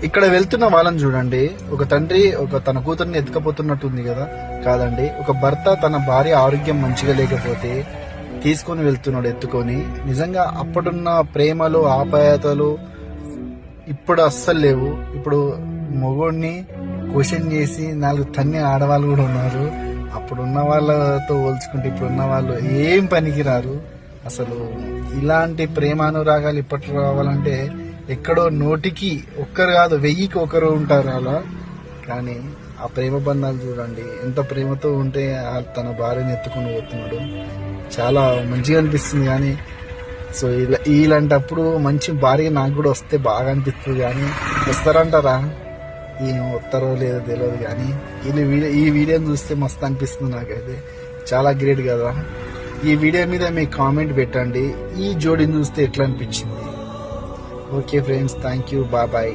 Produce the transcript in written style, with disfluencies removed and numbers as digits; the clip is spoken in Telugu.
ఇక్కడ వెళ్తున్న వాళ్ళని చూడండి. ఒక తండ్రి తన కూతుర్ని ఎత్తుకపోతున్నట్టుంది కదా, కాదండి. ఒక భర్త తన భార్య ఆరోగ్యం మంచిగా లేకపోతే తీసుకొని వెళ్తున్నాడు ఎత్తుకొని. నిజంగా అప్పుడున్న ప్రేమలు ఆప్యాయతలు ఇప్పుడు అస్సలు లేవు. ఇప్పుడు మొగుడిని క్వశ్చన్ చేసి 4 తన్ని ఆడవాళ్ళు కూడా ఉన్నారు. అప్పుడున్న వాళ్ళతో పోల్చుకుంటే ఇప్పుడున్న వాళ్ళు ఏం పనికిరారు అసలు. ఇలాంటి ప్రేమానురాగాలు ఇప్పట్లో రావాలంటే ఎక్కడో నోటికి ఒక్కరు కాదు 1000కి ఒకరు ఉంటారు అలా. కానీ ఆ ప్రేమ బంధాలు చూడండి, ఎంత ప్రేమతో ఉంటే తన భార్యని ఎత్తుకొని పోతున్నాడు. చాలా మంచిగా అనిపిస్తుంది. కానీ సో ఇలాంటప్పుడు మంచి భార్య నాకు కూడా వస్తే బాగా అనిపిస్తుంది. కానీ వస్తారంటారా, ఏం వస్తారో లేదో తెలియదు. కానీ ఈ వీడియోని చూస్తే మస్తు అనిపిస్తుంది నాకైతే. చాలా గ్రేట్ కదా. ఈ వీడియో మీద మీ కామెంట్ పెట్టండి, ఈ జోడీని చూస్తే ఎట్లా అనిపించింది. Okay friends, thank you, bye bye.